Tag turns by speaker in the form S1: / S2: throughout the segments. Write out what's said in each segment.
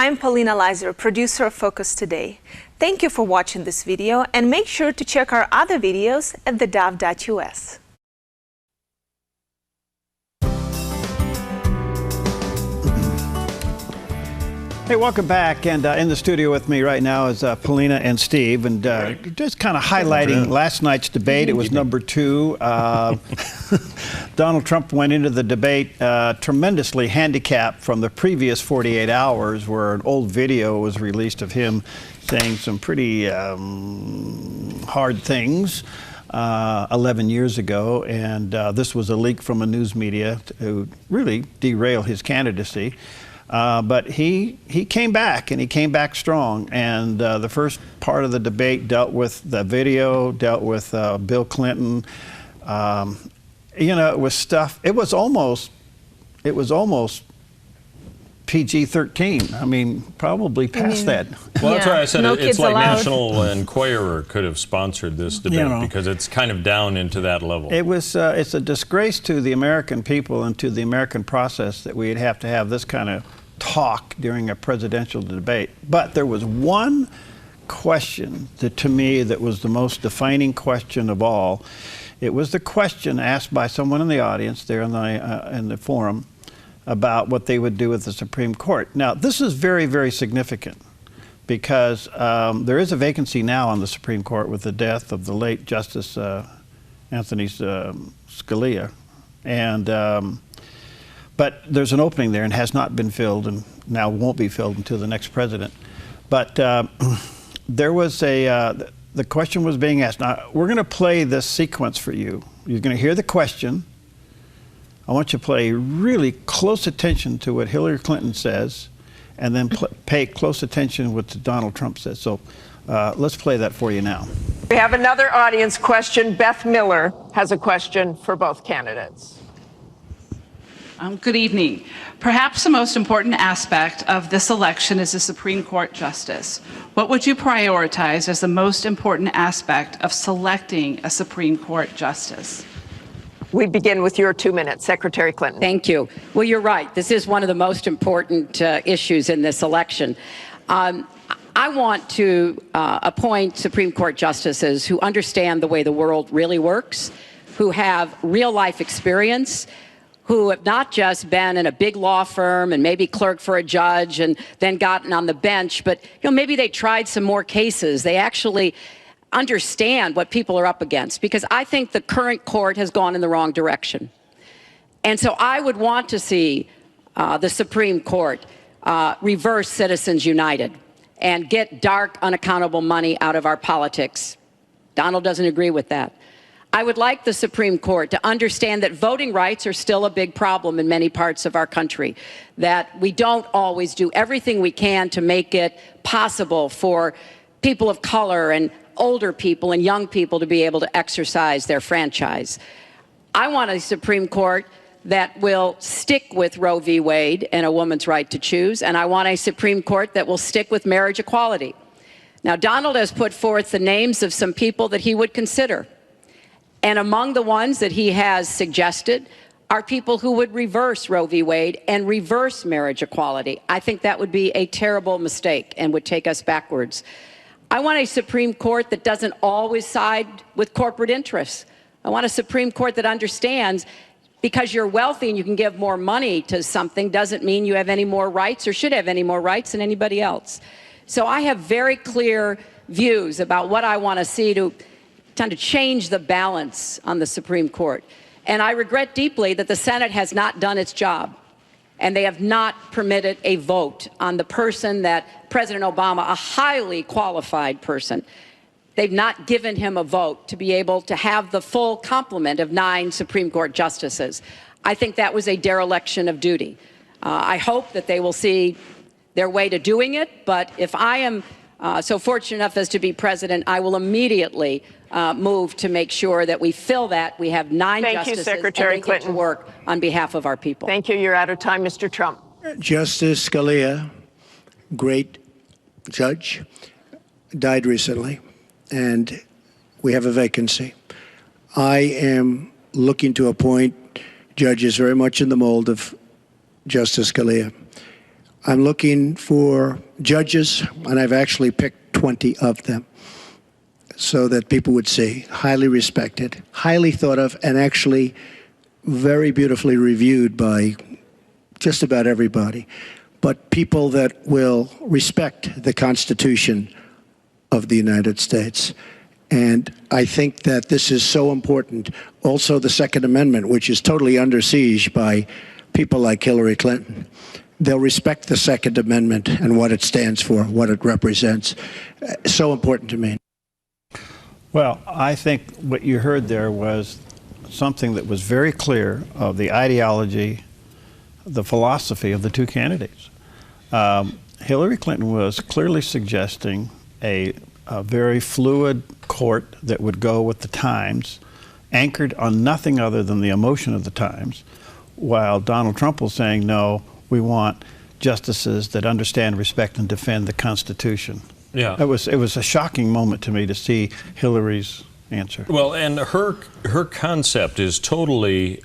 S1: I'm Polina, producer of Focus Today. Thank you for watching this video, and make sure to check our other videos at theDove.us.
S2: Hey, welcome back, and in the studio with me right now is Polina and Steve, and just kind of highlighting last night's debate. It was number 2. Donald Trump went into the debate tremendously handicapped from the previous 48 hours, where an old video was released of him saying some pretty hard things 11 years ago, and this was a leak from a news media to really derail his candidacy. But he came back, and he came back strong. And the first part of the debate dealt with the video, dealt with Bill Clinton. You know, it was stuff. It was almost PG-13. I mean, probably past that.
S3: Well, that's why I said it's like National Enquirer could have sponsored this debate, because it's kind of down into that level.
S2: It was. It's a disgrace to the American people and to the American process that we'd have to have this kind of talk during a presidential debate. But there was one question that, to me, that was the most defining question of all. It was the question asked by someone in the audience there in the forum about what they would do with the Supreme Court. Now, this is very, very significant, because there is a vacancy now on the Supreme Court with the death of the late Justice Anthony Scalia, and but there's an opening there and has not been filled, and now won't be filled until the next president. But there was the question was being asked. Now, we're going to play this sequence for you. You're going to hear the question. I want you to pay really close attention to what Hillary Clinton says, and then pay close attention to what Donald Trump says. So let's play that for you now.
S4: We have another audience question. Beth Miller has a question for both candidates.
S5: Good evening. Perhaps the most important aspect of this election is the Supreme Court justice. What would you prioritize as the most important aspect of selecting a Supreme Court justice?
S4: We begin with your 2 minutes, Secretary Clinton.
S6: Thank you. Well, you're right. This is one of the most important issues in this election. I want to appoint Supreme Court justices who understand the way the world really works, who have real-life experience, who have not just been in a big law firm and maybe clerked for a judge and then gotten on the bench, but maybe they tried some more cases. They actually understand what people are up against, because I think the current court has gone in the wrong direction. And so I would want to see the Supreme Court reverse Citizens United and get dark, unaccountable money out of our politics. Donald doesn't agree with that. I would like the Supreme Court to understand that voting rights are still a big problem in many parts of our country, that we don't always do everything we can to make it possible for people of color and older people and young people to be able to exercise their franchise. I want a Supreme Court that will stick with Roe v. Wade and a woman's right to choose, and I want a Supreme Court that will stick with marriage equality. Now, Donald has put forth the names of some people that he would consider. And among the ones that he has suggested are people who would reverse Roe v. Wade and reverse marriage equality. I think that would be a terrible mistake and would take us backwards. I want a Supreme Court that doesn't always side with corporate interests. I want a Supreme Court that understands because you're wealthy and you can give more money to something doesn't mean you have any more rights or should have any more rights than anybody else. So I have very clear views about what I want to see to change the balance on the Supreme Court. And I regret deeply that the Senate has not done its job, and they have not permitted a vote on the person that President Obama, a highly qualified person, they've not given him a vote to be able to have the full complement of 9 Supreme Court justices. I think that was a dereliction of duty. I hope that they will see their way to doing it, but if I am so fortunate enough as to be president, I will immediately move to make sure that we fill that. We have 9 justices,
S4: Secretary
S6: and they
S4: Clinton.
S6: get to work on behalf of our people.
S4: Thank you. You're out of time, Mr. Trump.
S7: Justice Scalia, great judge, died recently, and we have a vacancy. I am looking to appoint judges very much in the mold of Justice Scalia. I'm looking for judges, and I've actually picked 20 of them so that people would see. Highly respected, highly thought of, and actually very beautifully reviewed by just about everybody. But people that will respect the Constitution of the United States. And I think that this is so important. Also, the Second Amendment, which is totally under siege by people like Hillary Clinton. They'll respect the Second Amendment and what it stands for, what it represents. So important to me.
S2: Well, I think what you heard there was something that was very clear of the ideology, the philosophy of the two candidates. Hillary Clinton was clearly suggesting a very fluid court that would go with the times, anchored on nothing other than the emotion of the times, while Donald Trump was saying, no, we want justices that understand, respect, and defend the Constitution.
S3: Yeah.
S2: It was a shocking moment to me to see Hillary's answer.
S3: Well, and her concept is totally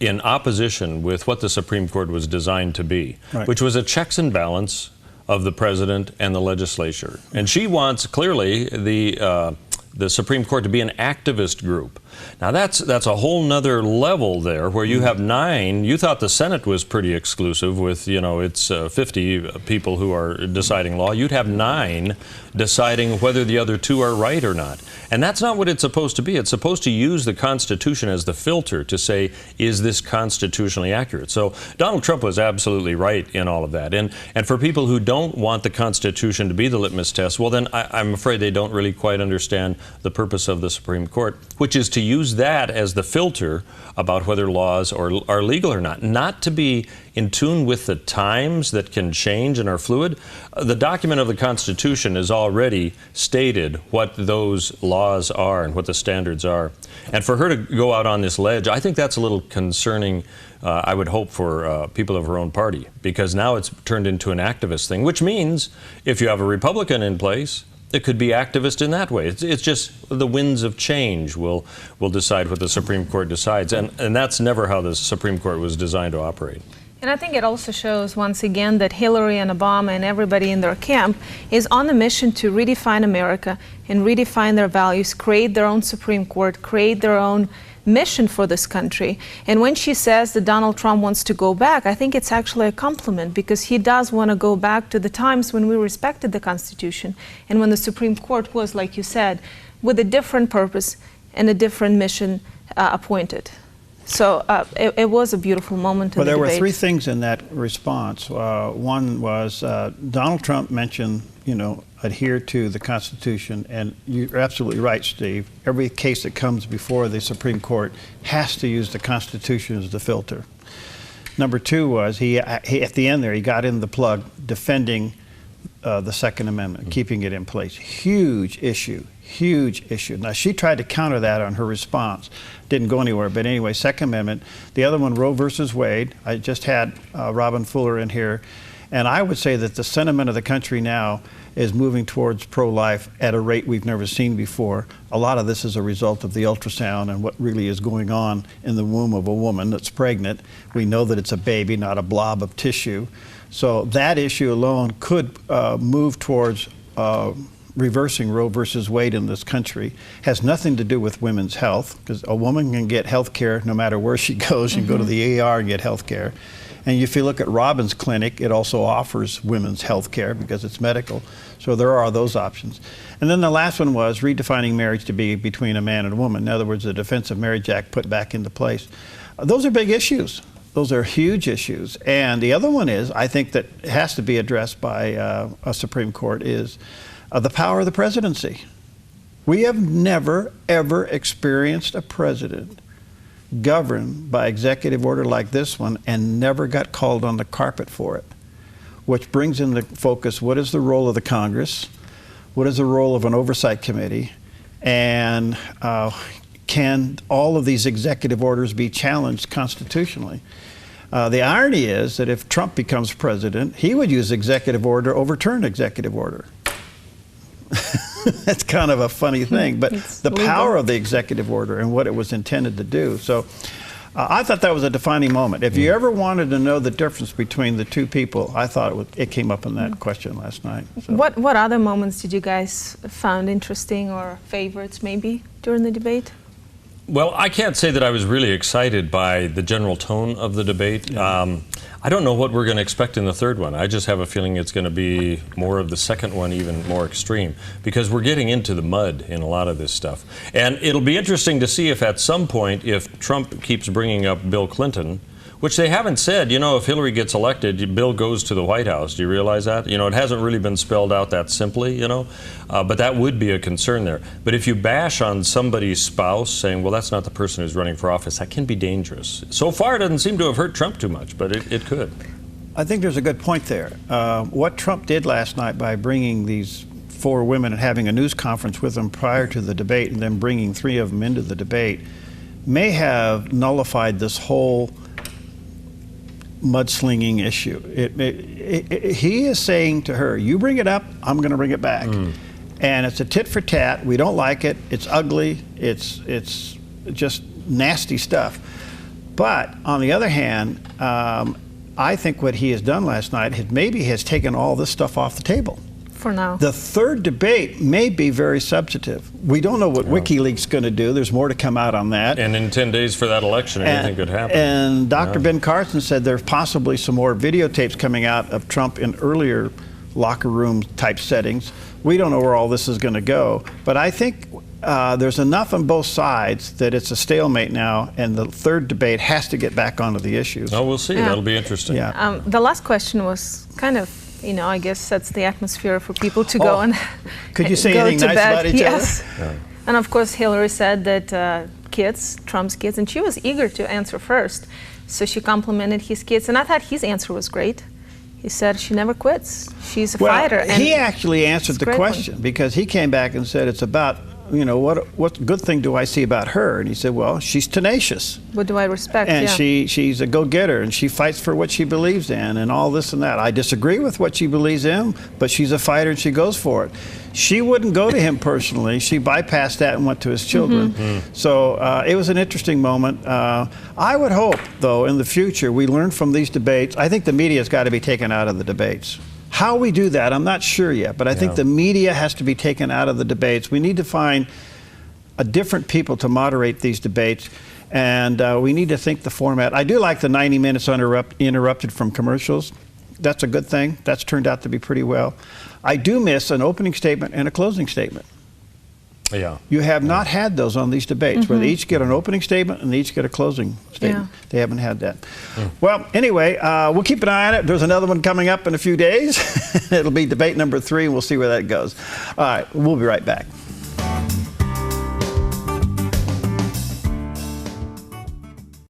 S3: in opposition with what the Supreme Court was designed to be, right, which was a checks and balance of the president and the legislature. And she wants clearly the Supreme Court to be an activist group. Now that's a whole nother level there, where you have 9. You thought the Senate was pretty exclusive with, you know, it's 50 people who are deciding law. You'd have 9 deciding whether the other 2 are right or not. And that's not what it's supposed to be. It's supposed to use the Constitution as the filter to say, is this constitutionally accurate? So Donald Trump was absolutely right in all of that. And for people who don't want the Constitution to be the litmus test, well then I'm afraid they don't really quite understand the purpose of the Supreme Court, which is to use that as the filter about whether laws are legal or not to be in tune with the times that can change and are fluid. The document of the Constitution has already stated what those laws are and what the standards are. And for her to go out on this ledge, I think that's a little concerning, I would hope, for people of her own party, because now it's turned into an activist thing, which means if you have a Republican in place, it could be activist in that way. It's just the winds of change will decide what the Supreme Court decides. And that's never how the Supreme Court was designed to operate.
S1: And I think it also shows, once again, that Hillary and Obama and everybody in their camp is on a mission to redefine America and redefine their values, create their own Supreme Court, create their own mission for this country. And when she says that Donald Trump wants to go back, I think it's actually a compliment, because he does want to go back to the times when we respected the Constitution and when the Supreme Court was, like you said, with a different purpose and a different mission appointed. So it was a beautiful moment in the debate.
S2: Well, there were 3 things in that response. One was Donald Trump mentioned, you know, adhere to the Constitution, and you're absolutely right, Steve. Every case that comes before the Supreme Court has to use the Constitution as the filter. Number 2 was he at the end there, he got in the plug defending the Second Amendment, keeping it in place. Huge issue. Huge issue. Now, she tried to counter that on her response. Didn't go anywhere. But anyway, Second Amendment. The other one, Roe versus Wade. I just had Robin Fuller in here. And I would say that the sentiment of the country now is moving towards pro-life at a rate we've never seen before. A lot of this is a result of the ultrasound and what really is going on in the womb of a woman that's pregnant. We know that it's a baby, not a blob of tissue. So that issue alone could move towards reversing Roe versus Wade in this country. Has nothing to do with women's health, because a woman can get health care no matter where she goes. She can go to the ER and get health care. And if you look at Robin's clinic, it also offers women's health care because it's medical. So there are those options. And then the last one was redefining marriage to be between a man and a woman. In other words, the Defense of Marriage Act put back into place. Those are big issues. Those are huge issues. And the other one is, I think that has to be addressed by a Supreme Court, is the power of the presidency. We have never, ever experienced a president governed by executive order like this one and never got called on the carpet for it, which brings into focus what is the role of the Congress, what is the role of an oversight committee, and can all of these executive orders be challenged constitutionally? The irony is that if Trump becomes president, he would use executive order, overturn executive order. That's kind of a funny thing, but the power of the executive order and what it was intended to do. So I thought that was a defining moment. If you ever wanted to know the difference between the two people, I thought it came up in that question last night. So.
S1: What other moments did you guys found interesting or favorites maybe during the debate?
S3: Well, I can't say that I was really excited by the general tone of the debate. Yeah. I don't know what we're going to expect in the third one. I just have a feeling it's going to be more of the second one, even more extreme, because we're getting into the mud in a lot of this stuff. And it'll be interesting to see if at some point, if Trump keeps bringing up Bill Clinton, which they haven't said, you know, if Hillary gets elected, Bill goes to the White House. Do you realize that? You know, it hasn't really been spelled out that simply, you know, but that would be a concern there. But if you bash on somebody's spouse saying, well, that's not the person who's running for office, that can be dangerous. So far, it doesn't seem to have hurt Trump too much, but it could.
S2: I think there's a good point there. What Trump did last night by bringing these 4 women and having a news conference with them prior to the debate and then bringing 3 of them into the debate may have nullified this whole mudslinging issue. He is saying to her, you bring it up, I'm going to bring it back. And it's a tit for tat. We don't like it. It's ugly. It's just nasty stuff. But on the other hand, I think what he has done last night maybe has taken all this stuff off the table.
S1: For now.
S2: The third debate may be very substantive. We don't know what WikiLeaks is going to do. There's more to come out on that.
S3: And in 10 days for that election, anything could happen.
S2: And Dr. Ben Carson said there's possibly some more videotapes coming out of Trump in earlier locker room type settings. We don't know where all this is going to go. But I think there's enough on both sides that it's a stalemate now, and the third debate has to get back onto the issues.
S3: Oh, we'll see.
S1: Yeah.
S3: That'll be interesting.
S2: Yeah.
S1: The last question was kind of, you know, I guess sets the atmosphere for people to go and
S2: could you say
S1: go
S2: anything
S1: to
S2: nice
S1: bed.
S2: about each
S1: Yes.
S2: other?
S1: Yeah. And of course, Hillary said that Trump's kids, and she was eager to answer first. So she complimented his kids, and I thought his answer was great. He said she never quits. She's a fighter. And
S2: he actually answered the question because he came back and said it's about, you know, what good thing do I see about her? And he said, well, she's tenacious.
S1: What do I respect?
S2: And
S1: yeah.
S2: she's a go-getter, and she fights for what she believes in and all this and that. I disagree with what she believes in, but she's a fighter and she goes for it. She wouldn't go to him personally. She bypassed that and went to his children. So it was an interesting moment. I would hope, though, in the future we learn from these debates. I think the media has got to be taken out of the debates. How we do that, I'm not sure yet, but I think the media has to be taken out of the debates. We need to find a different people to moderate these debates, and we need to think the format. I do like the 90 minutes interrupted from commercials. That's a good thing. That's turned out to be pretty well. I do miss an opening statement and a closing statement.
S3: Yeah.
S2: You have not had those on these debates, where they each get an opening statement and they each get a closing statement.
S1: Yeah.
S2: They haven't had that. Well, anyway, we'll keep an eye on it. There's another one coming up in a few days. It'll be debate number 3, and we'll see where that goes. All right, we'll be right back.